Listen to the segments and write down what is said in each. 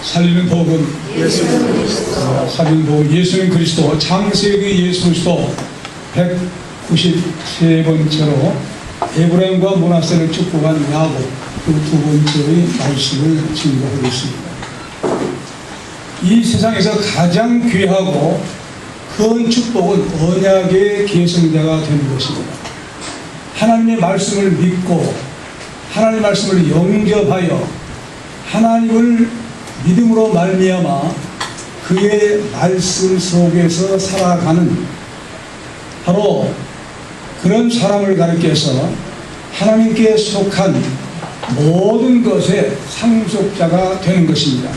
살리는 복은 예수님 그리스도 살리는 복 예수님 그리스도 창세기 예수 그리스도 193번째로 에브라임과 므낫세를 축복한 야곱 그 두 번째의 말씀을 증거하겠습니다. 이 세상에서 가장 귀하고 큰 축복은 언약의 계승자가 되는 것입니다. 하나님의 말씀을 믿고 하나님의 말씀을 영접하여 하나님을 믿음으로 말미암아 그의 말씀 속에서 살아가는 바로 그런 사람을 가리켜서 하나님께 속한 모든 것의 상속자가 되는 것입니다.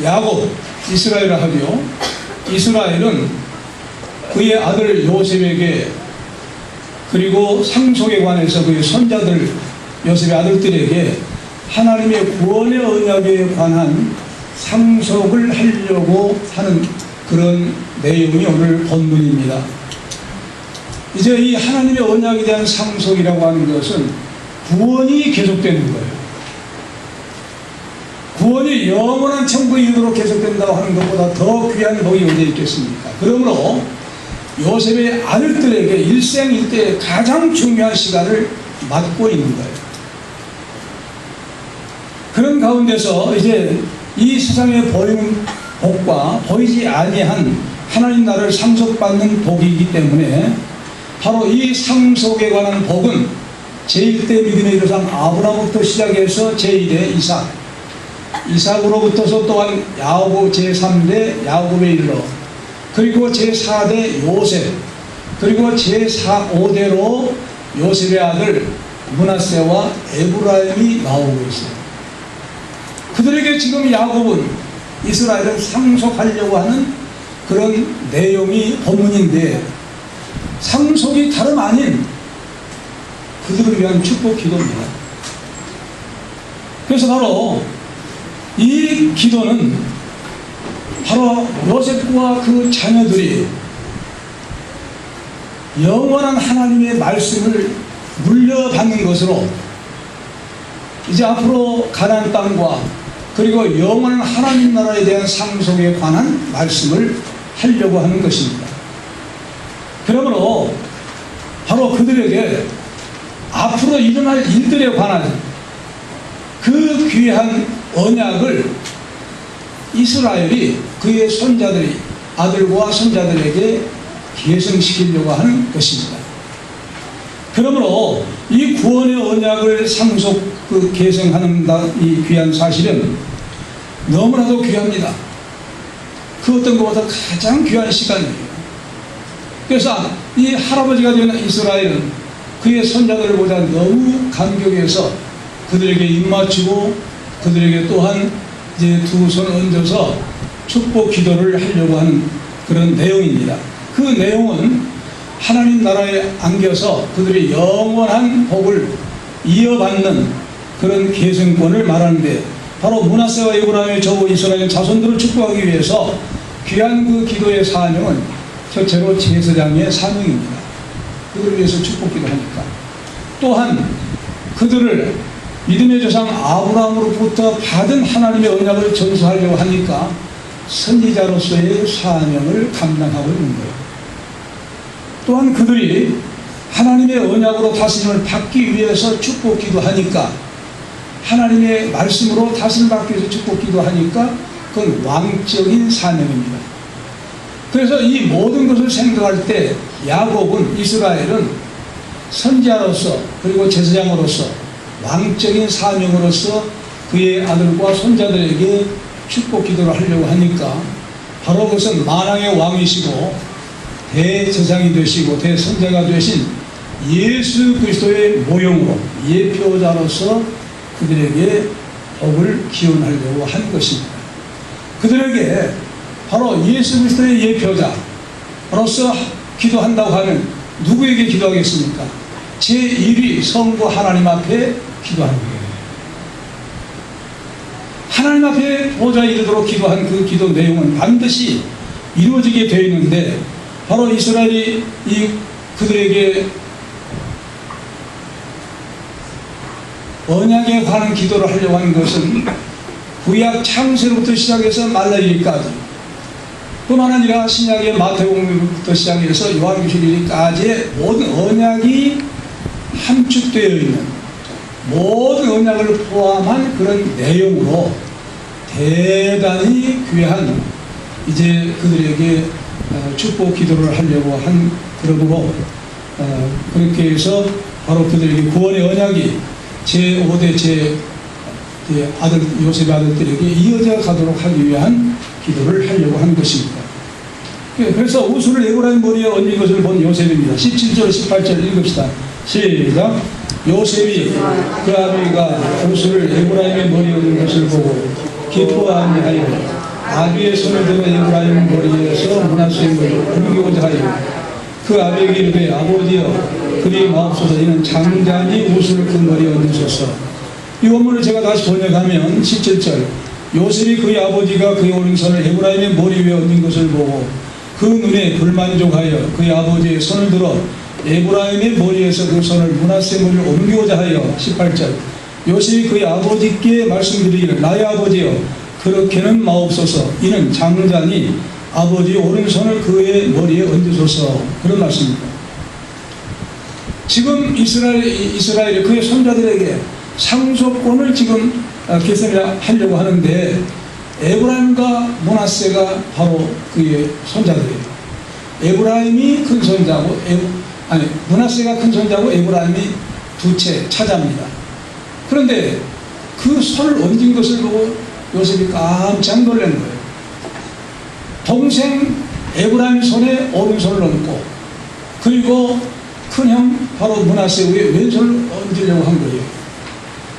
야곱, 이스라엘을 하며 이스라엘은 그의 아들 요셉에게 그리고 상속에 관해서 그의 손자들 요셉의 아들들에게 하나님의 구원의 언약에 관한 상속을 하려고 하는 그런 내용이 오늘 본문입니다. 이제 이 하나님의 언약에 대한 상속이라고 하는 것은 구원이 계속되는 거예요. 구원이 영원한 천국에 이르도록 계속된다고 하는 것보다 더 귀한 복이 어디에 있겠습니까? 그러므로 요셉의 아들들에게 일생일대의 가장 중요한 시간을 맞고 있는 거예요. 그런 가운데서 이제 이 세상에 보이는 복과 보이지 아니한 하나님 나라를 상속받는 복이기 때문에 바로 이 상속에 관한 복은 제1대 믿음의 조상 아브라함부터 시작해서 제1대 이삭, 이삭으로부터서 또한 야곱 제3대 야곱에 이르러 그리고 제4대 요셉 그리고 제5대로 요셉의 아들 므낫세와 에브라임이 나오고 있어요. 그들에게 지금 야곱은 이스라엘을 상속하려고 하는 그런 내용이 본문인데 상속이 다름 아닌 그들을 위한 축복 기도입니다. 그래서 바로 이 기도는 바로 요셉과 그 자녀들이 영원한 하나님의 말씀을 물려받는 것으로 이제 앞으로 가나안 땅과 그리고 영원한 하나님 나라에 대한 상속에 관한 말씀을 하려고 하는 것입니다. 그러므로 바로 그들에게 앞으로 일어날 일들에 관한 그 귀한 언약을 이스라엘이 그의 손자들이 아들과 손자들에게 계승시키려고 하는 것입니다. 그러므로 이 구원의 언약을 상속 계승하는 이 귀한 사실은 너무나도 귀합니다. 그 어떤 것보다 가장 귀한 시간이에요. 그래서 이 할아버지가 되는 이스라엘은 그의 손자들을 보자 너무 감격해서 그들에게 입맞추고 그들에게 또한 이제 두 손 얹어서 축복 기도를 하려고 하는 그런 내용입니다. 그 내용은 하나님 나라에 안겨서 그들이 영원한 복을 이어받는 그런 계승권을 말하는데 바로 므낫세와 에브라임의 저 이스라엘 자손들을 축복하기 위해서 귀한 그 기도의 사명은 첫째로 제사장의 사명입니다. 그들을 위해서 축복기도 하니까 또한 그들을 믿음의 조상 아브라함으로부터 받은 하나님의 언약을 전수하려고 하니까 선지자로서의 사명을 감당하고 있는 거예요. 또한 그들이 하나님의 언약으로 다스림을 받기 위해서 축복기도 하니까 하나님의 말씀으로 다스림을 받기 위해서 축복기도 하니까 그건 왕적인 사명입니다. 그래서 이 모든 것을 생각할 때 야곱은 이스라엘은 선지자로서 그리고 제사장으로서 왕적인 사명으로서 그의 아들과 손자들에게 축복 기도를 하려고 하니까 바로 그것은 만왕의 왕이시고 대제사장이 되시고 대선자가 되신 예수 그리스도의 모형으로 예표자로서 그들에게 복을 기원하려고 한 것입니다. 그들에게 바로 예수 그리스도의 예표자로서 기도한다고 하면 누구에게 기도하겠습니까? 제1위 성부 하나님 앞에 기도하는 거예요. 하나님 앞에 보좌에 이르도록 기도한 그 기도 내용은 반드시 이루어지게 되어 있는데 바로 이스라엘이 그들에게 언약에 관한 기도를 하려고 하는 것은 구약 창세로부터 시작해서 말라기까지, 뿐만 아니라 신약의 마태복음부터 시작해서 요한계시록까지의 모든 언약이 함축되어 있는 모든 언약을 포함한 그런 내용으로 대단히 귀한 이제 그들에게 축복 기도를 하려고 한 그러므로 그렇게 해서 바로 그들에게 구원의 언약이 제5대 제 아들 요셉의 아들들에게 이어져 가도록 하기 위한 기도를 하려고 한 것입니다. 그래서 우수를 에브라임 머리에 얹은 것을 본 요셉입니다. 17절 18절 읽읍시다. 시작. 요셉이 그 아비가 우수를 에브라임의 머리에 얹은 것을 보고 기뻐하니하여 아비의 손을 들어 에브라임 머리에서 므낫세의 머리를 옮기고자 하여 그 아비에게 이르되 아버지여 그리 마옵소서 이는 장자니 우수를 그 머리에 얹으소서. 이 원문을 제가 다시 번역하면 17절 요셉이 그의 아버지가 그의 오른손을 에브라임의 머리 위에 얹은 것을 보고 그 눈에 불만족하여 그의 아버지의 손을 들어 에브라임의 머리에서 그 손을 므낫세 머리를 옮기고자 하여 18절 요셉이 그의 아버지께 말씀드리기를 나의 아버지여 그렇게는 마옵소서 이는 장자니 아버지 오른손을 그의 머리에 얹으소서. 그런 말씀입니다. 지금 이스라엘이 그의 손자들에게 상속권을 지금 계산하려고 하는데 에브라임과 므낫세가 바로 그의 손자들이에요. 에브라임이 큰 손자고 므낫세가 큰 손자고 에브라임이 두째 차자입니다. 그런데 그 손을 얹은 것을 보고 요셉이 깜짝 놀란 거예요. 동생 에브라임 손에 오른손을 얹고 그리고 큰형 바로 므낫세 위에 왼손을 얹으려고 한 거예요.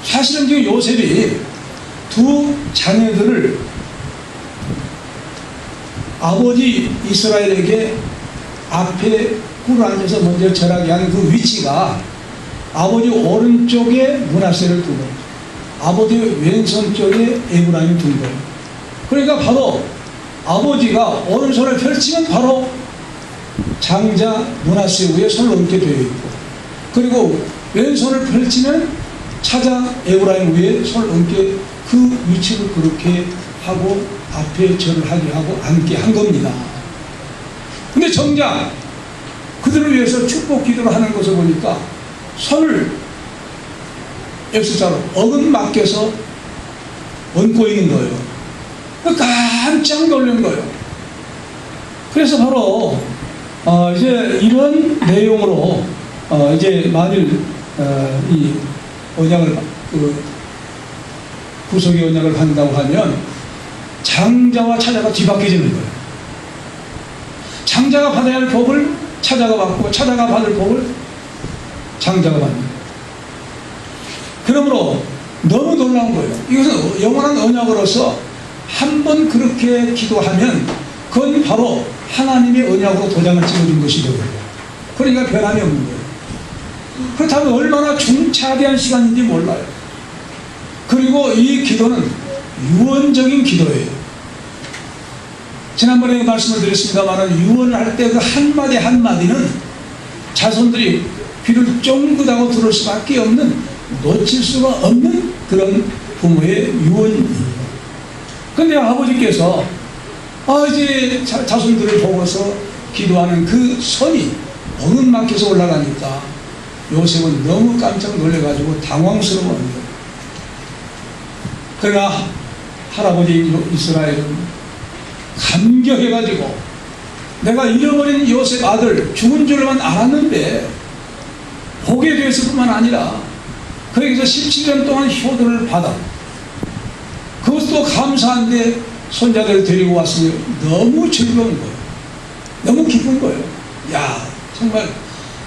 사실은 지금 요셉이 두 자녀들을 아버지 이스라엘에게 앞에 꿇어 앉아서 먼저 절하게 한 그 위치가 아버지 오른쪽에 므낫세를 두고 아버지 왼손 쪽에 에브라임을 둔 거예요. 그러니까 바로 아버지가 오른손을 펼치면 바로 장자 므낫세 위에 손을 얹게 되어 있고 그리고 왼손을 펼치면 차자 에브라임 위에 손을 얹게 그 위치를 그렇게 하고 앞에 절을 하게 하고 앉게 한 겁니다. 근데 정작 그들을 위해서 축복 기도를 하는 것을 보니까 손을 X자로 어긋맞게서 얹고 있는 거예요. 깜짝 놀란 거예요. 그래서 바로 이제 이런 내용으로 이제 만일 이 언약을 구속의 언약을 한다고 하면 장자와 차자가 뒤바뀌어지는 거예요. 장자가 받아야 할 복을 차자가 받고 차자가 받을 복을 장자가 받는 거예요. 그러므로 너무 놀라운 거예요. 이것은 영원한 언약으로서 한 번 그렇게 기도하면 그건 바로 하나님의 언약으로 도장을 찍어준 것이 되고요. 그러니까 변함이 없는 거예요. 그렇다면 얼마나 중차대한 시간인지 몰라요. 그리고 이 기도는 유언적인 기도예요. 지난번에 말씀을 드렸습니다만 유언을 할 때 그 한마디 한마디는 자손들이 귀를 쫑긋하고 들을 수밖에 없는 놓칠 수가 없는 그런 부모의 유언이에요. 그런데 아버지께서 이제 자손들을 보고서 기도하는 그 손이 어긋막혀서 올라가니까 요셉은 너무 깜짝 놀래가지고 당황스러워한 거예요. 그러나 할아버지 이스라엘은 감격해가지고 내가 잃어버린 요셉 아들 죽은 줄만 알았는데 보게 되었을 뿐만 아니라 거기서 17년 동안 효도를 받아 그것도 감사한데 손자들 데리고 왔으니 너무 즐거운 거예요. 너무 기쁜 거예요. 야 정말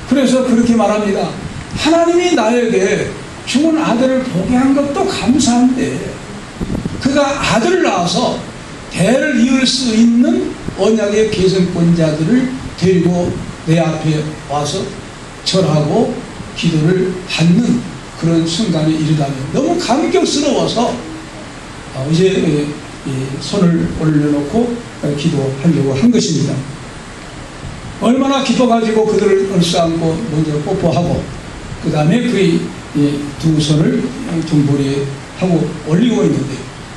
그래서 그렇게 말합니다. 하나님이 나에게 죽은 아들을 보게 한 것도 감사한데 그가 아들을 낳아서 대를 이을 수 있는 언약의 계승권자들을 데리고 내 앞에 와서 절하고 기도를 받는 그런 순간에 이르다니 너무 감격스러워서 이제 손을 올려놓고 기도하려고 한 것입니다. 얼마나 기뻐가지고 그들을 얼싸안고 먼저 뽀뽀하고 그 다음에 그의 두 손을 등불에 하고 올리고 있는데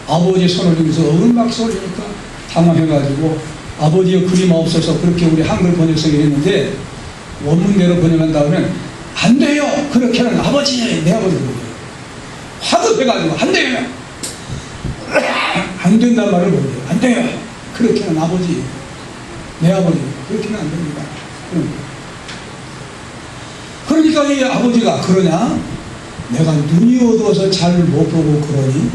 아버지 손을 올리면서 어른박수 올리니까 당황해가지고 아버지의 그림 없어서 그렇게 우리 한글 번역성이 했는데 원문대로 번역한 다음에 안 돼요. 그렇게는 아버지 내 아버지 화급해가지고 안 돼요. 안 된다는 말을 못해요. 안 돼요. 그렇게는 아버지 내 아버지 그렇게는 안 됩니다. 그러니까 이 아버지가 그러냐? 내가 눈이 어두워서 잘 못 보고 그러니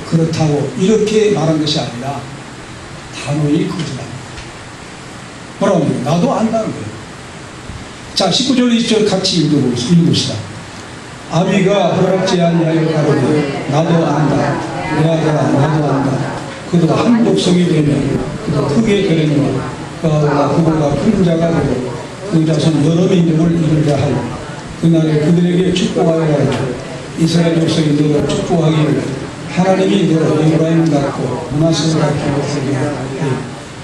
그렇다고 이렇게 말한 것이 아니라 단호히 거짓합니다. 뭐라고 합니까? 나도 안다는 거예요. 자, 19절 20절 같이 읽읍시다. 아비가 허락지 아니하여 가로되 나도 안다. 내 아들아 나도 안다. 그도 한 족속이 되면 그도 크게 되려니와 그보다 큰 자가 되고 그 자손 여러 민족을 이루려 하고 그날에 그들에게 축복하여 가지고 이스라엘 족속이 너를 축복하기를 하나님이 너를 에브라임을 갖고 므낫세를 갖고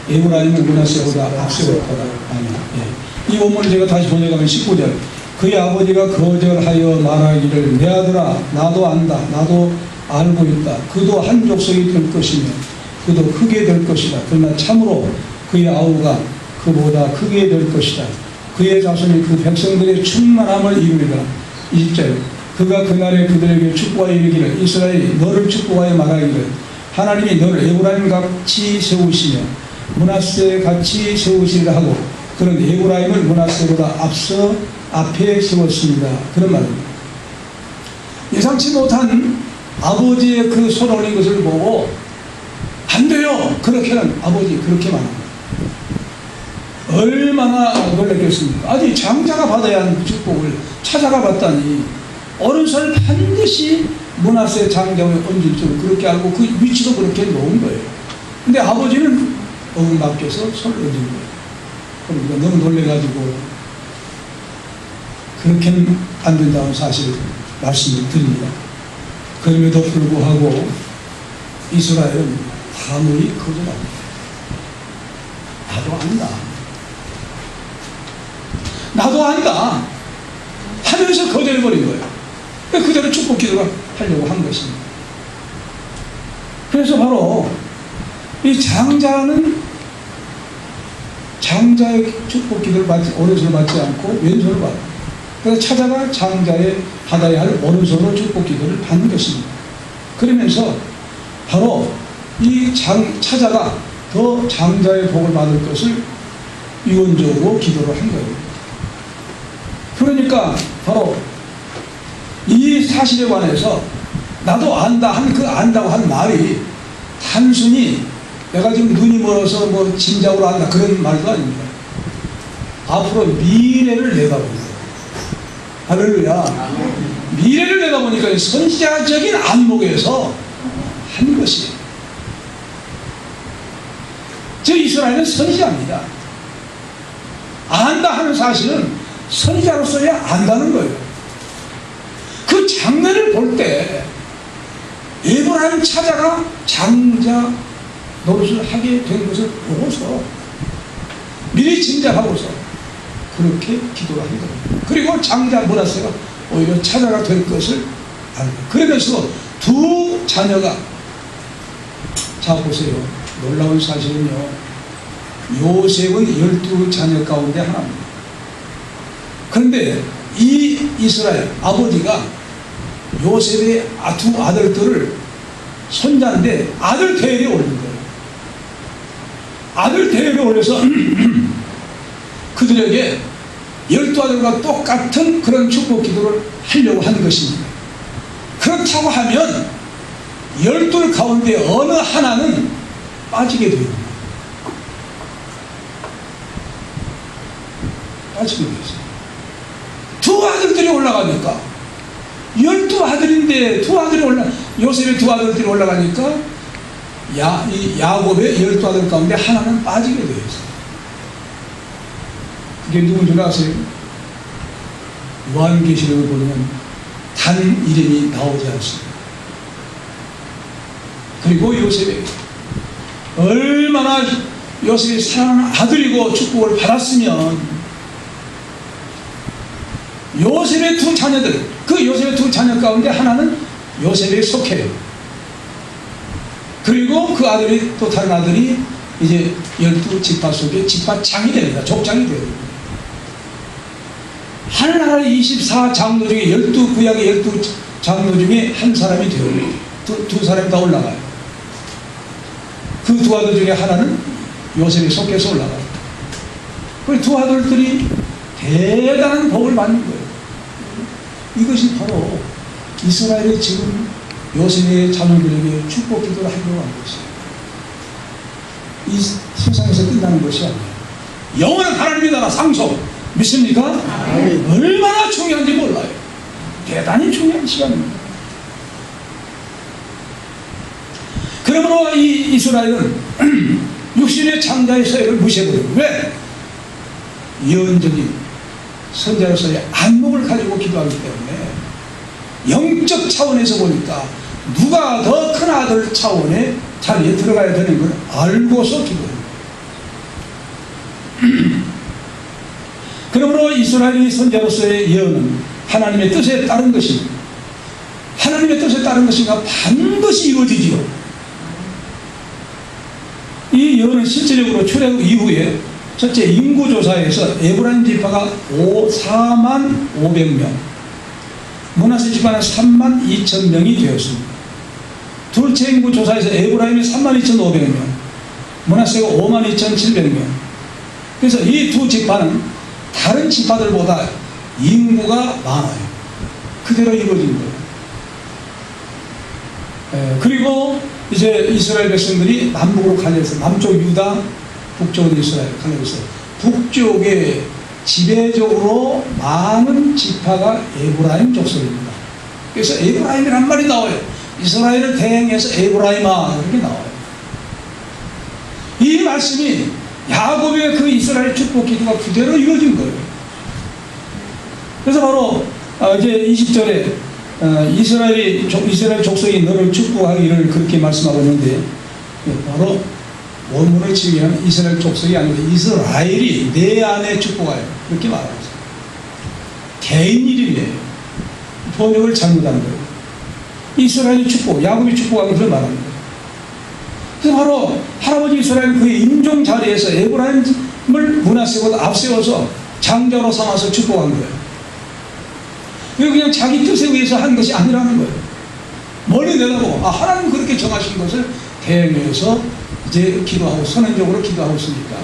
에브라임을 므낫세보다 앞세울 거다. 이 본문을 제가 다시 번역하면 19절 그의 아버지가 거절하여 말하기를 내 아들아 나도 안다. 나도 알고 있다. 그도 한 족속이 될 것이며 그도 크게 될 것이다. 그러나 참으로 그의 아우가 그보다 크게 될 것이다. 그의 자손이 그 백성들의 충만함을 이루리라. 20절 그가 그날에 그들에게 축복하여 이르기를 이스라엘이 너를 축복하여 말하기를 하나님이 너를 에브라임 같이 세우시며 므낫세 같이 세우시리라 하고 그런 에브라임을 므낫세보다 앞에 세웠습니다. 그런 말입니다. 예상치 못한 아버지의 그 손 올린 것을 보고 안 돼요. 그렇게는 아버지 그렇게 말합니다. 얼마나 놀랐겠습니까? 아니 장자가 받아야 하는 축복을 찾아가 봤다니 어른손을 반드시 므낫세 장자에 얹을 줄 그렇게 알고 그 위치도 그렇게 놓은 거예요. 근데 아버지는 맡겨서 손을 얹은 거예요. 그러니까 너무 놀래가지고 그렇게는 안 된다는 사실을 말씀을 드립니다. 그럼에도 불구하고 이스라엘은 단호히 거절합니다. 나도 안다. 나도 안다. 하면서 거절해버린 거예요. 그대로 축복 기도를 하려고 한 것입니다. 그래서 바로 이 장자는 장자의 축복 기도를 오른손을 받지 않고 왼손을 받아요. 그래서 찾아가 장자의 받아야 할 오른손으로 축복 기도를 받는 것입니다. 그러면서 바로 이 찾아가 더 장자의 복을 받을 것을 유언적으로 기도를 한 거예요. 그러니까 바로 이 사실에 관해서 나도 안다 하는 그 안다고 한 말이 단순히 내가 지금 눈이 멀어서 뭐 짐작으로 안다 그런 말도 아닙니다. 앞으로 미래를 내다봅니다. 할렐루야. 미래를 내다보니까 선지자적인 안목에서 한 것이에요. 저 이스라엘은 선지자입니다. 안다 하는 사실은 선지자로서야 안다는 거예요. 그 장면을 볼 때 에브라임 찾아가 장자 노릇을 하게 된 것을 보고서 미리 짐작하고서 그렇게 기도를 한 거예요. 그리고 장자 므낫세가 오히려 찾아가 될 것을 알고 그러면서 두 자녀가 자 보세요. 놀라운 사실은요. 요셉은 12자녀 가운데 하나입니다. 그런데 이 이스라엘 아버지가 요셉의 두 아들들을 손자인데 아들 대열에 올린 거예요. 아들 대열에 올려서 그들에게 12아들과 똑같은 그런 축복 기도를 하려고 하는 것입니다. 그렇다고 하면 12 가운데 어느 하나는 빠지게 됩니다. 빠지게 되었어요. 두 아들들이 올라가니까 12아들인데 두 아들이 요셉의 두 아들들이 올라가니까 이 야곱의 12아들 가운데 하나는 빠지게 되었어요. 그게 누군 줄 아세요? 요한계시록을 보면 단 이름이 나오지 않습니다. 그리고 요셉이 얼마나 요셉이 사랑하는 아들이고 축복을 받았으면 요셉의 두 자녀들, 그 요셉의 두 자녀 가운데 하나는 요셉에 속해요. 그리고 그 아들이, 또 다른 아들이 이제 12지파 속에 지파장이 됩니다. 족장이 돼요. 하나나라의 24장로 중에 12구약의 12장로 중에 한 사람이 돼요. 두 사람이 다 올라가요. 그 두 아들 중에 하나는 요셉에 속해서 올라가요. 그 두 아들들이 대단한 복을 받는 거예요. 이것이 바로 이스라엘의 지금 요셉의 자녀들에게 축복 기도를 하려고 한 것이에요. 이 세상에서 끝나는 것이 아니에요. 영원한 하나님의 나라 상속 믿습니까? 얼마나 중요한지 몰라요. 대단히 중요한 시간입니다. 그러므로 이 이스라엘은 육신의 창자의 서열을 무시해버려요. 왜? 예언적인 선자로서의 안목을 가지고 기도하기 때문에 영적 차원에서 보니까 누가 더 큰 아들 차원의 자리에 들어가야 되는 걸 알고서 기도합니다. 그러므로 이스라엘의 선자로서의 예언은 하나님의 뜻에 따른 것입니다. 하나님의 뜻에 따른 것인가 반드시 이루어지지요. 이 예언은 실질적으로 출애굽 이후에 첫째 인구조사에서 에브라임 지파가 4만 500명, 므낫세 지파는 3만 2천 명이 되었습니다. 둘째 인구조사에서 에브라임이 3만 2,500명, 므낫세가 5만 2,700명. 그래서 이 두 지파는 다른 지파들보다 인구가 많아요. 그대로 이루어진 거예요. 그리고 이제 이스라엘 백성들이 남북으로 갈려서 남쪽 유다, 북쪽은 이스라엘 갈려서 북쪽에 지배적으로 많은 지파가 에브라임 족속입니다. 그래서 에브라임이란 말이 나와요. 이스라엘을 대행해서 에브라임아 이렇게 나와요. 이 말씀이 야곱의 그 이스라엘 축복 기도가 그대로 이루어진 거예요. 그래서 바로 이제 20절에 이스라엘 족속이 너를 축복하기를 그렇게 말씀하고 있는데, 바로 원문을 치면 이스라엘 족속이 아니라 이스라엘이 내 안에 축복하여 그렇게 말하고 있어요. 개인 이름이에요. 번역을 잘못한 거예요. 이스라엘이 축복, 야곱이 축복하는 것을 말하는 거예요. 그래서 바로 할아버지 이스라엘 그의 임종 자리에서 에브라임을 므낫세보다 앞세워서 장자로 삼아서 축복한 거예요. 이거 그냥 자기 뜻에 의해서 한 것이 아니라는 거예요. 멀리 내다보고 하나님 그렇게 정하신 것을 대행해서 이제 기도하고 선언적으로 기도하고 있으니까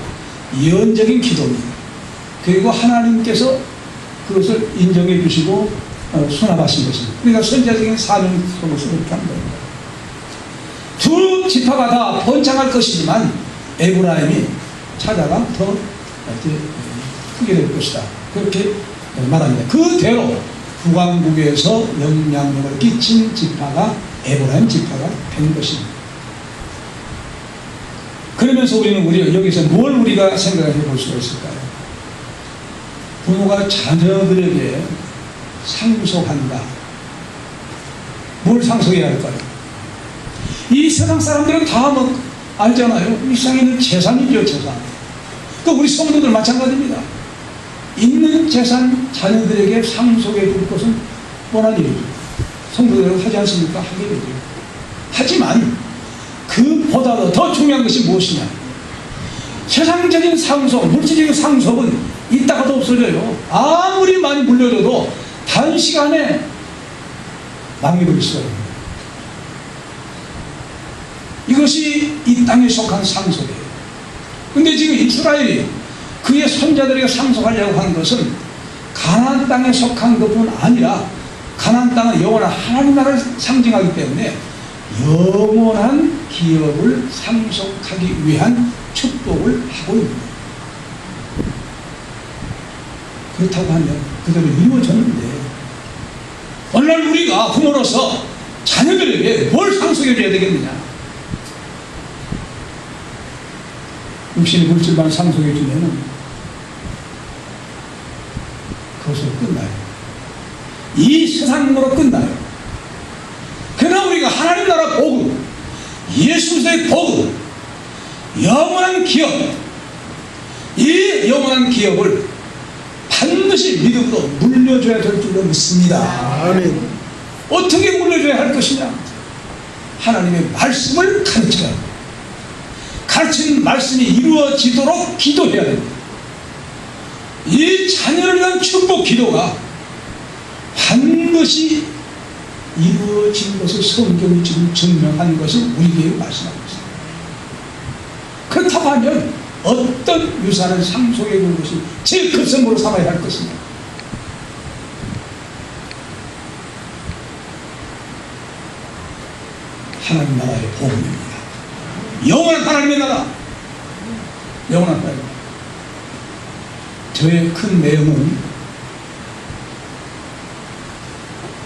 예언적인 기도입니다. 그리고 하나님께서 그것을 인정해 주시고 수납하신 것입니다. 그러니까 선자적인 사명 속에서 그렇게 한 겁니다. 두 지파가 다 번창할 것이지만 에브라임이 차자가 더 크게 될 것이다. 그렇게 말합니다. 그대로 북왕국에서 영향력을 끼친 지파가 에브라임 지파가 된 것입니다. 그러면서 우리는 여기서 뭘 우리가 생각해 볼 수가 있을까요? 부모가 자녀들에게 상속한다. 뭘 상속해야 할까요? 이 세상 사람들은 다 알잖아요. 이 세상에 있는 재산이죠, 재산. 그 우리 성도들 마찬가지입니다. 있는 재산 자녀들에게 상속해 줄 것은 뻔한 일이죠. 성도들은 하지 않습니까? 하게 되죠. 하지만 그보다도 더 중요한 것이 무엇이냐? 세상적인 상속, 물질적인 상속은 있다가도 없어져요. 아무리 많이 물려줘도 단시간에 낭비될 수가 있습니다. 이것이 이 땅에 속한 상속이에요. 근데 지금 이스라엘이 그의 손자들에게 상속하려고 하는 것은 가나안 땅에 속한 것뿐 아니라 가나안 땅은 영원한 하나님 나라를 상징하기 때문에 영원한 기업을 상속하기 위한 축복을 하고 있는 거예요. 그렇다고 하면 그대로 이루어졌는데 어느 날 우리가 부모로서 자녀들에게 뭘 상속해 줘야 되겠느냐? 육신의 물질만 상속해 주면 그것으로 끝나요. 이 세상으로 끝나요. 그러나 우리가 하나님 나라 복음, 예수 그리스도의 복음, 영원한 기업, 이 영원한 기업을 반드시 반드시 믿음으로 물려줘야 될 줄로 믿습니다. 아멘. 어떻게 물려줘야 할 것이냐? 하나님의 말씀을 가르쳐야 합니다. 가르친 말씀이 이루어지도록 기도해야 됩니다. 이 자녀를 위한 축복 기도가 반드시 이루어진 것을 성경이 지금 증명한 것을 우리에게 말씀하고 있습니다. 그렇다고 하면 어떤 유산을 상속해 준 것이 제일 큰 선물로 삼아야 할 것입니다. 하나님 나라의 복음입니다. 영원한 하나님의 나라, 영원한 하나님. 저의 큰 내용은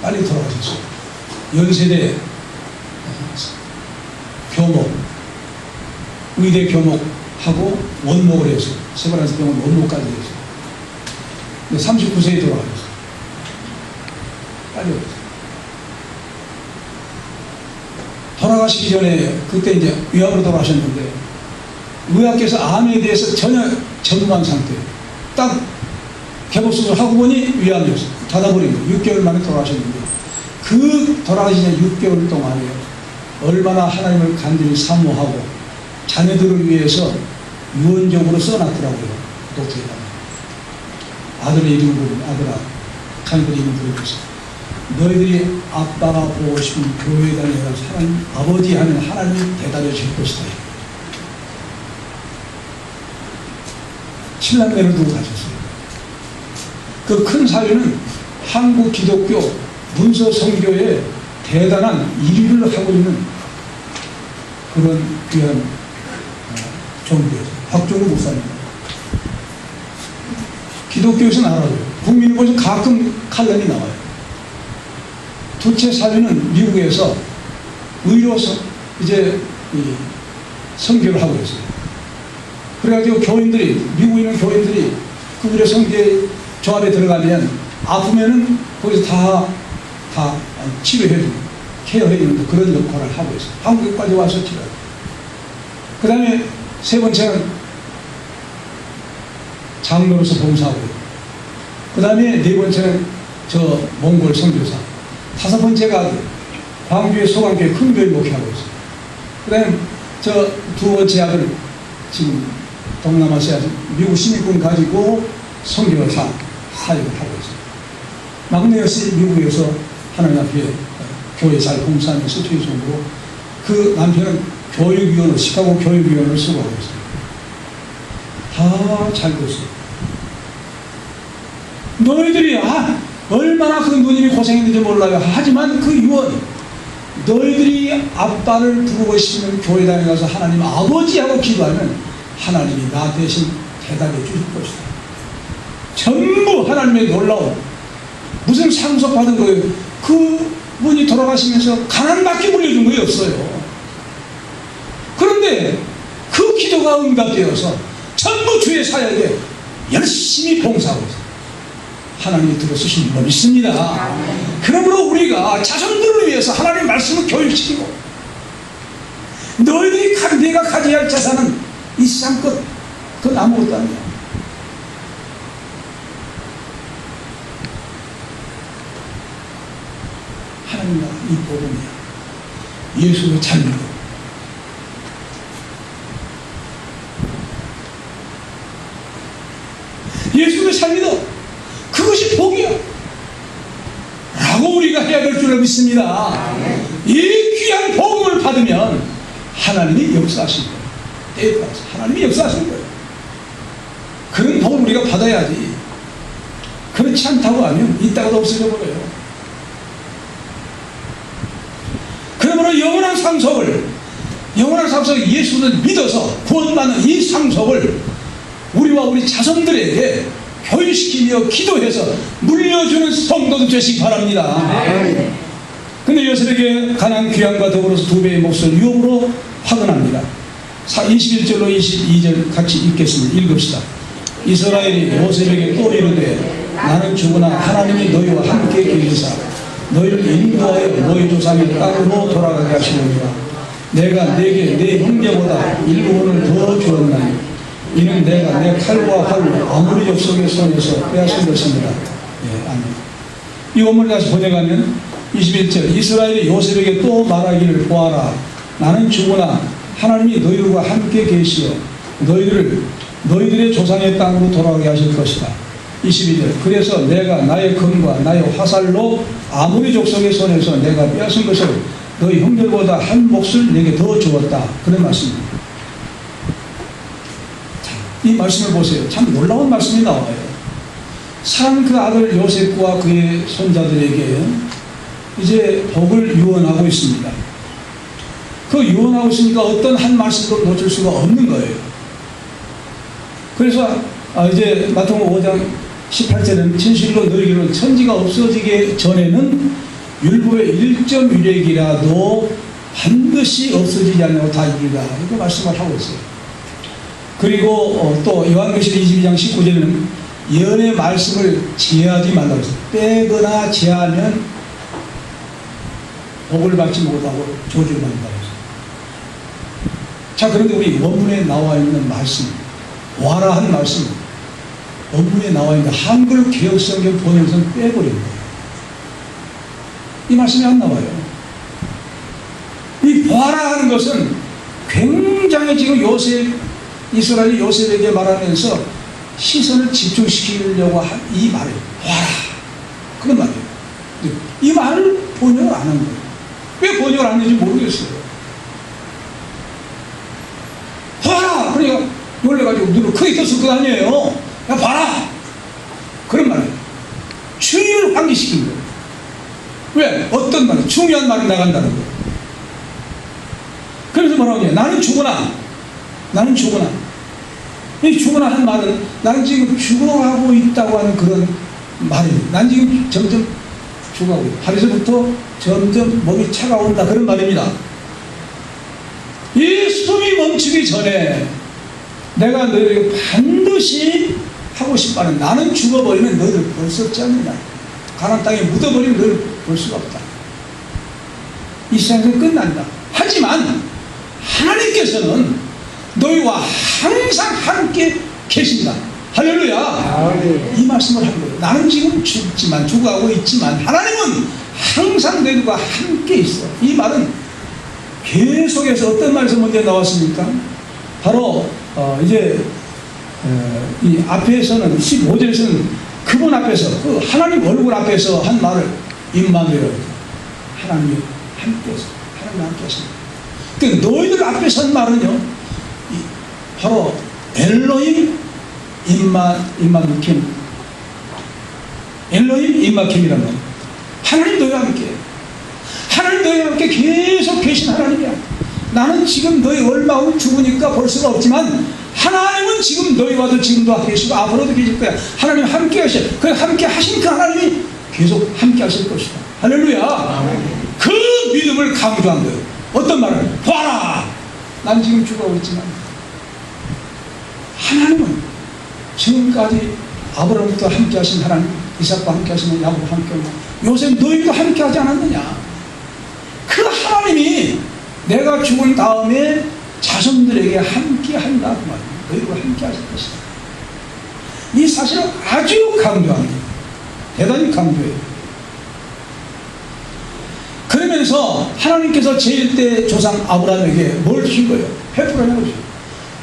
빨리 돌아가셨어요. 연세대 교목, 의대 교목하고 원목을 했어요. 세브란스 병원 원목까지 했어요. 근데 39세에 돌아가셨어요. 빨리 오셨어요. 돌아가시기 전에 그때 이제 의학으로 돌아가셨는데 의학께서 암에 대해서 전혀 전무한 상태예요. 딱 개복수술 하고 보니 위암이었어요. 닫아버린 거예요. 6개월 만에 돌아가셨는데 그 돌아가시기 전 6개월 동안에 얼마나 하나님을 간절히 사모하고 자녀들을 위해서 유언적으로 써놨더라고요. 노트에다가 아들의 이름을 부르면 아들아, 자녀들의 이름을 부르면서 너희들이 아빠가 보고 싶은 교회 다니는 하나님 아버지 하면 하나님이 대답해 줄 것이다. 칠남매를 두고 가셨어요. 그 큰 사유는 한국 기독교 문서 선교에 대단한 1위를 하고 있는 그런 귀한 종교예요. 박종우 목사님. 기독교에서는 알아요. 국민일보에서 가끔 칼럼이 나와요. 둘째 사유는 미국에서 의료서 이제 선교를 하고 있어요. 그래가지고 교인들이, 미국에 있는 교인들이 그 의료 선교 조합에 들어가면 아프면은 거기서 다 치료해주고 케어해주는 그런 역할을 하고 있어요. 한국까지 와서 치료해요. 그 다음에 세 번째는 장로로서 봉사하고 있고, 그 다음에 네 번째는 저 몽골 선교사, 다섯 번째가 광주의 소강교회 큰 교회 목회하고 있어요. 그 다음에 저 두 번째 아들 지금 동남아시아 미국 시민권 가지고 선교사 사역을 하고 있어요. 막내 역시 미국에서 하나님 앞에 교회 잘 봉사하면서 최종으로 그 남편은 교육위원을 시카고 교육위원을 수고하고 있어요. 다 잘 됐어요. 너희들이 얼마나 그 누님이 고생했는지 몰라요. 하지만 그 유언, 너희들이 아빠를 부르고 싶으면 교회 다녀가서 하나님 아버지하고 기도하면 하나님이 나 대신 대답해 주실 것이다. 전부 하나님의 놀라운 무슨 상속받은 거예요. 그 분이 돌아가시면서 가난밖에 물려준 거예요. 없어요. 그런데 그 기도가 응답되어서 전부 주의 사역에 열심히 봉사하고 있어요. 하나님이 들어주신 줄 믿습니다. 그러므로 우리가 자손들을 위해서 하나님의 말씀을 교육시키고, 너희들이 내가 가져야 할 자산은 이 세상 것, 그건 아무것도 아니야. 하나님 나라 이 복음이야. 예수를 잘 믿어. 예수를 잘 믿어. 그것이 복이야 라고 우리가 해야 될 줄을 믿습니다. 이 귀한 복음을 받으면 하나님이 역사하신 거예요. 때에 따라서 하나님이 역사하신 거예요. 그런 복을 우리가 받아야지. 그렇지 않다고 하면 이따가도 없어져 버려요. 그러므로 영원한 상속을 예수를 믿어서 구원받는 이 상속을 우리와 우리 자손들에게 교육시키며 기도해서 물려주는 성도들 되시기 바랍니다. 근데 요셉에게 가난 귀함과 더불어서 두 배의 몫을 유업으로 화근합니다. 21절로 22절 같이 읽겠습니다. 읽읍시다. 이스라엘이 요셉에게 또 이르되 나는 죽으나 하나님이 너희와 함께 계시사 너희를 인도하여 너희 조상의 땅으로 돌아가게 하시느니라. 내가 네게 네 형제보다 일부분을 더 주었나니 이는 내가 내 칼과 활로 아무리 족속의 손에서 빼앗은 것입니다. 예, 아멘. 이 원문을 다시 번역하면 21절 이스라엘이 요셉에게 또 말하기를 보아라 나는 주구나 하나님이 너희들과 함께 계시어 너희들의 조상의 땅으로 돌아가게 하실 것이다. 22절 그래서 내가 나의 금과 나의 화살로 아무리 족속의 손에서 내가 빼앗은 것을 너희 형제보다 한 몫을 내게 더 주었다. 그런 말씀입니다. 이 말씀을 보세요. 참 놀라운 말씀이 나와요. 사랑하는 그 아들 요셉과 그의 손자들에게 이제 복을 유언하고 있습니다. 그 유언하고 있으니까 어떤 한 말씀도 놓칠 수가 없는 거예요. 그래서 이제 마태복음 5장 18절은 진실로 너희에게는 천지가 없어지기 전에는 율법의 1.1핵이라도 반드시 없어지지 않냐고 다 이르리라 이렇게 말씀을 하고 있어요. 그리고 또 요한계시록 22장 19절에는 예언의 말씀을 제하지 말라고 했어요. 빼거나 제하면 복을 받지 못하고 저주를 받는다고 했어요. 자, 그런데 우리 원문에 나와 있는 말씀, 와라 한 말씀, 원문에 나와 있는 한글 개혁성경 번역에서는 빼버린 거예요. 이 말씀이 안 나와요. 이 보아라 하는 것은 굉장히 지금 이스라엘이 요셉에게 말하면서 시선을 집중시키려고 한 이 말을 보아라 그런 말이에요. 이 말을 번역을 안 한 거예요. 왜 번역을 안 했는지 모르겠어요. 봐라! 그러니까 놀래가지고 눈을 크게 떴을 거 아니에요. 야, 봐라! 그런 말이에요. 주의를 환기시킨 거예요. 왜? 어떤 말이? 중요한 말이 나간다는 거예요. 그래서 뭐라고 해요? 나는 죽으나. 이 죽으나 한 말은 나는 지금 죽어가고 있다고 하는 그런 말이에요. 난 지금 점점 죽어가고 있다. 하루에서부터 점점 몸이 차가운다. 그런 말입니다. 이 숨이 멈추기 전에 내가 너희에게 반드시 하고 싶다는 나는 죽어버리면 너희들 볼 수 없지 않느냐. 가나안 땅에 묻어버리면 너희들 볼 수가 없다. 이 세상에서 끝난다. 하지만 하나님께서는 너희와 항상 함께 계신다. 할렐루야. 이 말씀을 한 거예요. 나는 지금 죽어가고 있지만 하나님은 항상 너희들과 함께 있어. 이 말은 계속해서 어떤 말에서 먼저 나왔습니까? 바로 이제 이 앞에서는 15절에서는 그분 앞에서 그 하나님 얼굴 앞에서 한 말을 임마누엘 하나님이 함께해서 하나님 함께하십니다. 그 너희들 앞에 선 말은요 바로 엘로힘 임마누킴 엘로힘 임마킴이라는 거예요. 하나님 너희와 함께 하나님 너희와 함께 계속 계신 하나님이야. 나는 지금 너희 얼마 후 죽으니까 볼 수가 없지만 하나님은 지금 너희와도 지금도 함께 계시고 앞으로도 계실 거야. 하나님 함께 하셔. 그 함께 하신 그 하나님이 계속 함께 하실 것이다. 할렐루야. 그 믿음을 강조한 거예요. 어떤 말을? 봐라. 난 지금 죽어가고 있지만 하나님은 지금까지 아브라함부터 함께 하신 하나님, 이삭과 함께 하시는 야곱과 함께 하고 요새 너희도 함께 하지 않았느냐. 그 하나님이 내가 죽은 다음에 자손들에게 함께 한다 그 말이에요. 너희들과 함께 하실 것이다. 이 사실을 아주 강조합니다. 대단히 강조해요. 그러면서 하나님께서 제1대 조상 아브라함에게 뭘 주신 거예요? 횃불 언약을 주신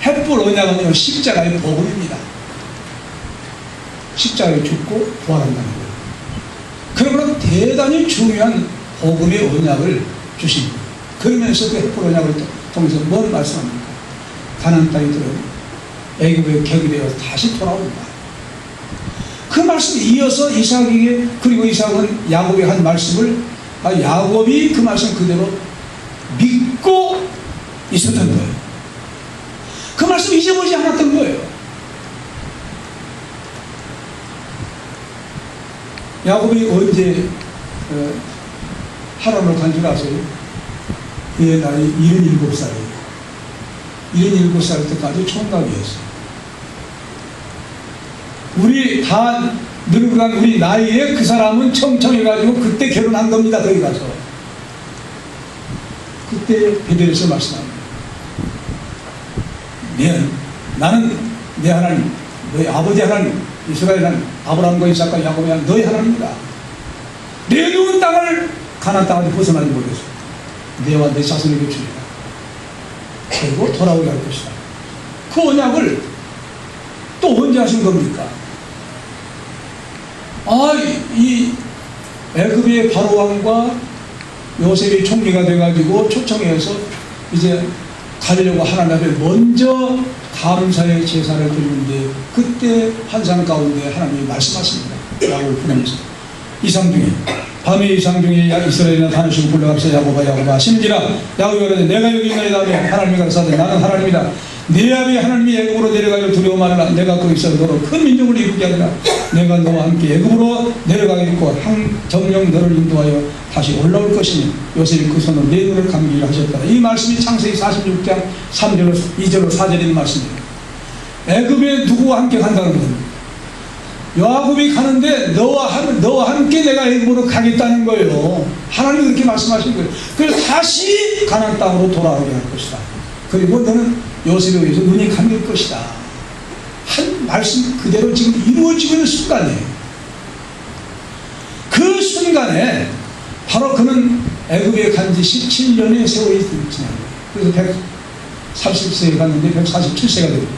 횃불 언약은요 십자가의 복음입니다. 십자가에 죽고 부활한다는 거예요. 그러므로 대단히 중요한 복음의 언약을 주신 거예요. 그러면서 그 횃불 언약을 통해서 뭘 말씀합니까? 가나안 땅에 들어 애굽의 객이 되어 다시 돌아온다. 그 말씀에 이어서 이삭에게 그리고 이삭은 야곱에 한 말씀을 야곱이 그 말씀 그대로 믿고 있었던 거예요. 그 말씀 잊어버리지 않았던 거예요. 야곱이 언제 하란을 간 줄 아세요? 그의 나이 77살이에요. 77살 때까지 총각이었어요. 우리 다 늙어간 우리 나이에 그 사람은 청청해가지고 그때 결혼한 겁니다. 거기 가서. 그때 베델에서 말씀합니다. 나는 내 하나님, 너희 아버지 하나님, 이스라엘 하나님, 아브라함과 이삭과 야곱의 하나님, 너희 하나님이다. 내 누운 땅을 가나안 땅을 벗어나지 못했어. 내와 내 자손에게 주리라. 그리고 돌아오게 할 것이다. 그 언약을 또 언제 하신 겁니까? 이 애굽의 바로 왕과 요셉이 총리가 돼가지고 초청해서 이제 가려고 하나님 앞에 먼저 감사의 제사를 드리는데, 그때 환상 가운데 하나님이 말씀하십니다. 야곱을 보내면서 이상 중에, 밤의 이상 중에 이스라엘이나 다니시고 불러갑시다. 야곱아 심지라. 야곱이 그러되 내가 여기 있나이다 하며 하나님이 가라사대 나는 하나님이다. 내 아비 하나님이 애굽으로 내려가기를 두려워 말라. 내가 거기서 너로 큰 민족을 이루게 하리라. 내가 너와 함께 애굽으로 내려가겠고 정령 너를 인도하여 다시 올라올 것이니 요셉이 그 손으로 내 눈을 감기를 하셨다. 이 말씀이 창세기 46장 3절로 2절로 4절에 있는 말씀입니다. 애굽에 누구와 함께 간다는 겁니다. 야곱이 가는데 너와 함께 내가 애굽으로 가겠다는 거예요. 하나님이 그렇게 말씀하신 거예요. 그래서 다시 가나안 땅으로 돌아오게 할 것이다. 그리고 너는 요셉에 의해서 눈이 감길 것이다. 한 말씀 그대로 지금 이루어지고 있는 순간이에요. 그 순간에 바로 그는 애굽에 간 지 17년의 세월이 지납니다. 그래서 130세에 갔는데 147세가 됩니다.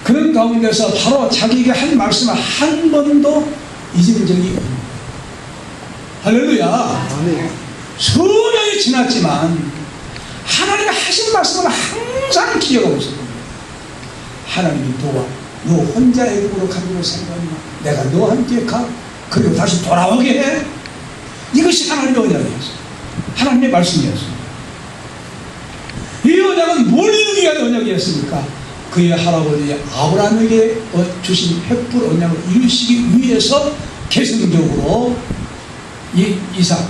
그런 가운데서 바로 자기에게 한 말씀을 한 번도 잊은 적이 없습니다. 할렐루야. 수년이 지났지만 하나님이 하신 말씀을 항상 기억하고 있습니다. 하나님이 너 혼자 애굽으로 가기로 생각하냐? 내가 너와 함께 가. 그리고 다시 돌아오게 해. 이것이 하나님의 언약이었어요. 하나님의 말씀이었어요. 이 언약은 뭘 이루기 위한 언약이었습니까? 그의 할아버지 아브라함에게 주신 횃불 언약을 이루시기 위해서 계승적으로 이삭의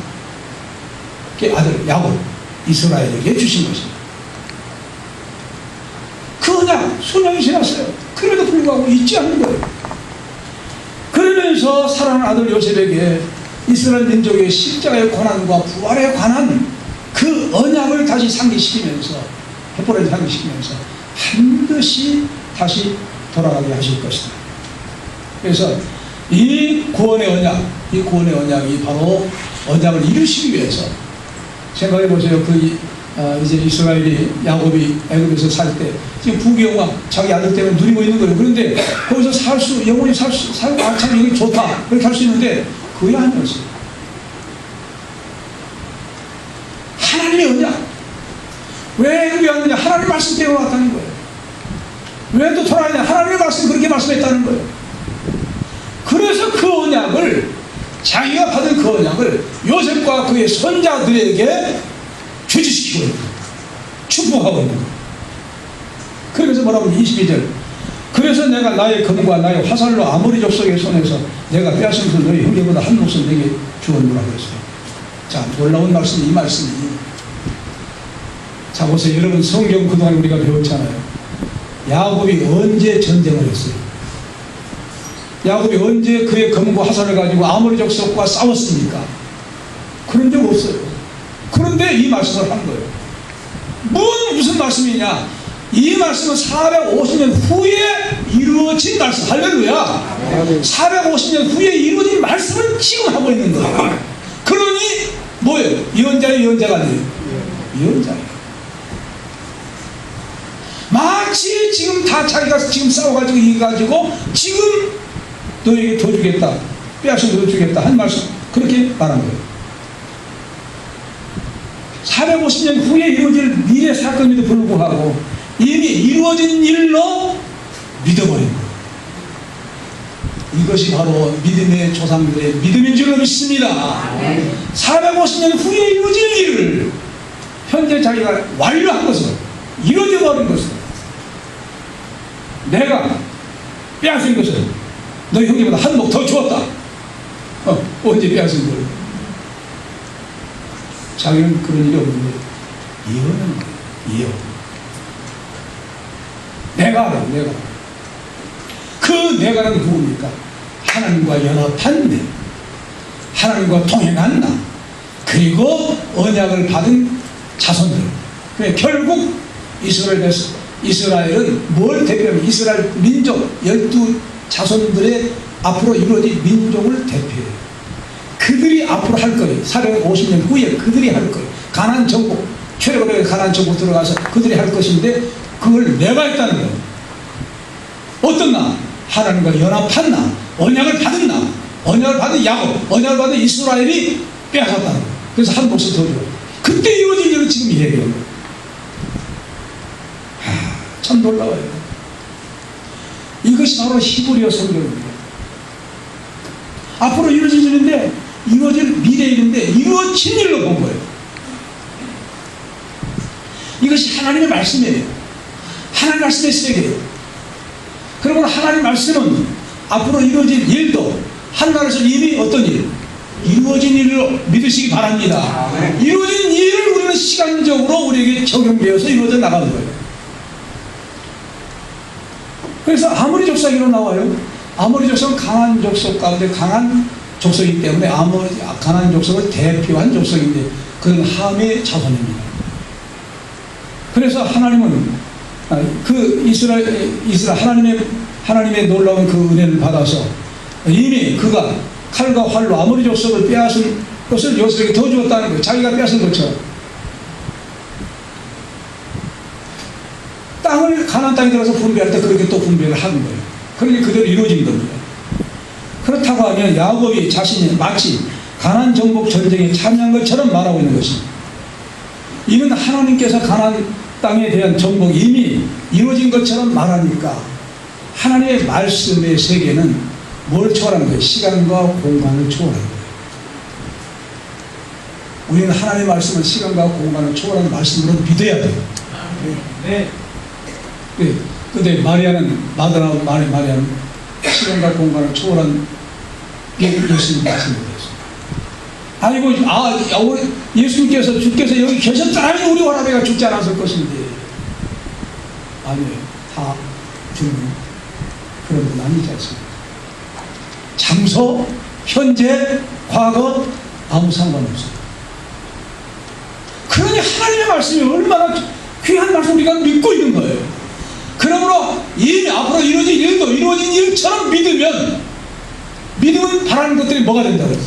아들 야곱 이스라엘에게 주신 것입니다. 그 언약 수년이 지났어요. 그래도 불구하고 잊지 않는 거예요. 그러면서 사랑하는 아들 요셉에게 이스라엘 민족의 십자가의 고난과 부활에 관한 그 언약을 다시 상기시키면서, 횃불을 상기시키면서 반드시 다시 돌아가게 하실 것이다. 그래서 이 구원의 언약이 바로 언약을 이루시기 위해서, 생각해 보세요. 이제 이스라엘이 야곱이 애굽에서 살 때 지금 부귀영화 자기 아들 때문에 누리고 있는 거예요. 그런데 거기서 영원히 살고 참 여기 좋다 그렇게 할 수 있는데 그게 아니었어요. 하나님의 언약. 왜 애굽에 왔느냐? 하나님의 말씀 때문에 왔다는 거예요. 왜 또 돌아왔냐? 하나님의 말씀 그렇게 말씀했다는 거예요. 그래서 그 언약을, 자기가 받은 그 언약을 요셉과 그의 손자들에게 주지시키고 있는 거예요. 축복하고 있는 거예요. 그래서 뭐라고 22절. 그래서 내가 나의 금과 나의 화살로 아모리 족속의 손에서 내가 빼앗은 그 너희 형제보다 한 몫을 내게 주었노라 그랬어요. 자, 놀라운 말씀이 이 말씀이. 자, 보세요. 여러분, 성경 그동안 우리가 배웠잖아요. 야곱이 언제 전쟁을 했어요? 야곱이 언제 그의 금과 화살을 가지고 아모리 족속과 싸웠습니까? 그런 적 없어요. 그런데 이 말씀을 한 거예요. 무슨 말씀이냐? 이 말씀은 450년 후에 이루어진 말씀. 할렐루야. 450년 후에 이루어진 말씀을 지금 하고 있는 거예요. 그러니 뭐예요? 예언자가 아니에요. 예언자예요. 마치 지금 다 자기가 지금 싸워가지고 이겨가지고 지금 너에게 더 주겠다, 빼앗은 더 주겠다 한 말씀, 그렇게 말한 거예요. 450년 후에 이루어질 미래 사건에도 불구하고 이미 이루어진 일로 믿어버린 거예요. 이것이 바로 믿음의 조상들의 믿음인 줄로 믿습니다. 450년 후에 이루어질 일을 현재 자기가 완료한 것을, 이루어져버린 것을, 내가 빼앗은 것을 너희 형제보다 한 몫 더 주었다. 언제 빼앗은 거예요? 자기는 그런 일이 없는데 예언은 예언. 내가 알아. 그 내가는 누굽니까? 하나님과 연합한 내, 하나님과 동행한 나, 그리고 언약을 받은 자손들. 결국 이스라엘 이스라엘은 뭘 대표하면 이스라엘 민족 12자손들의 앞으로 이루어질 민족을 대표해요. 그들이 앞으로 할 거예요. 450년 후에 그들이 할 거예요. 가나안 정복, 최고의 가나안 정복 들어가서 그들이 할 것인데 그걸 내가 했다는 거예요. 어떤 나? 하나님과 연합한 나, 언약을 받은 나, 언약을 받은 야곱, 언약을 받은 이스라엘이 빼앗았다는 거예요. 그래서 한 몫을 더 줘요. 그때 이루어진 일을 지금 얘기해요. 참 놀라워요. 이것이 바로 히브리어 성경입니다. 앞으로 이루어질 일인데, 이루어질 미래일인데 이루어진 일로 본 거예요. 이것이 하나님의 말씀이에요. 하나님의 말씀의 세계예요. 그러므로 하나님의 말씀은 앞으로 이루어질 일도 하나님께서 이미 어떤 일? 이루어진 일로 믿으시기 바랍니다. 이루어진 일을 우리는 시간적으로 우리에게 적용되어서 이루어져 나가는 거예요. 그래서 아모리 족속으로 나와요. 아모리 족속은 강한 족속 가운데 강한 족속이기 때문에 가나안 족속을 대표한 족속인데 그건 함의 자손입니다. 그래서 하나님은 그 이스라엘 하나님의 놀라운 그 은혜를 받아서 이미 그가 칼과 활로 아모리 족속을 빼앗은 것을 요셉에게 더 주었다는 거예요. 자기가 빼앗은 것처럼 땅을 가나안 땅에 들어서 분배할 때 그렇게 또 분배를 하는 거예요. 그러니 그대로 이루어진 겁니다. 그렇다고 하면 야곱이 자신이 마치 가나안 정복 전쟁에 참여한 것처럼 말하고 있는 것입니다. 이는 하나님께서 가나안 땅에 대한 정복이 이미 이루어진 것처럼 말하니까 하나님의 말씀의 세계는 뭘 초월한 거예요? 시간과 공간을 초월한 거예요. 우리는 하나님의 말씀은 시간과 공간을 초월하는 말씀으로 믿어야 돼요. 네. 근데 마리아는 마리아는 시간과 공간을 초월한 예수님 말씀입니다. 아이고, 예수님께서 주께서 여기 계셨다니 우리 오라베가 죽지 않았을 것인데. 아니에요. 다 죽는 그런 분 아니지 않습니까? 장소, 현재, 과거 아무 상관없어요. 그러니 하나님의 말씀이 얼마나 귀한 말씀 우리가 믿고 있는 거예요. 그러므로 이미 앞으로 이루어진 일도 이루어진 일처럼 믿음은 바라는 것들이 뭐가 된다고요?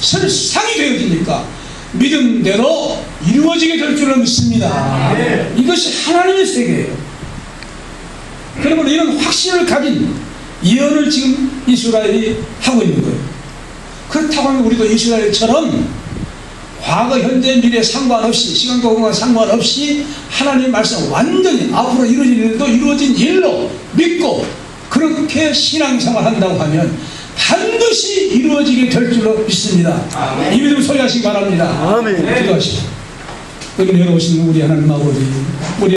설상이 되어지니까 믿음대로 이루어지게 될 줄을 믿습니다. 이것이 하나님의 세계예요. 그러므로 이런 확신을 가진 예언을 지금 이스라엘이 하고 있는 거예요. 그렇다고 하면 우리도 이스라엘처럼 과거, 현재, 미래 상관없이 시간과 공간 상관없이 하나님의 말씀 완전히 앞으로 이루어진 일도 이루어진 일로 믿고 그렇게 신앙생활 한다고 하면 반드시 이루어지게 될 줄로 믿습니다. 아멘. 이 믿음 소유하시기 바랍니다. 아멘. 기도하시죠. 여기 내려오시는 우리 하나님 아버지, 우리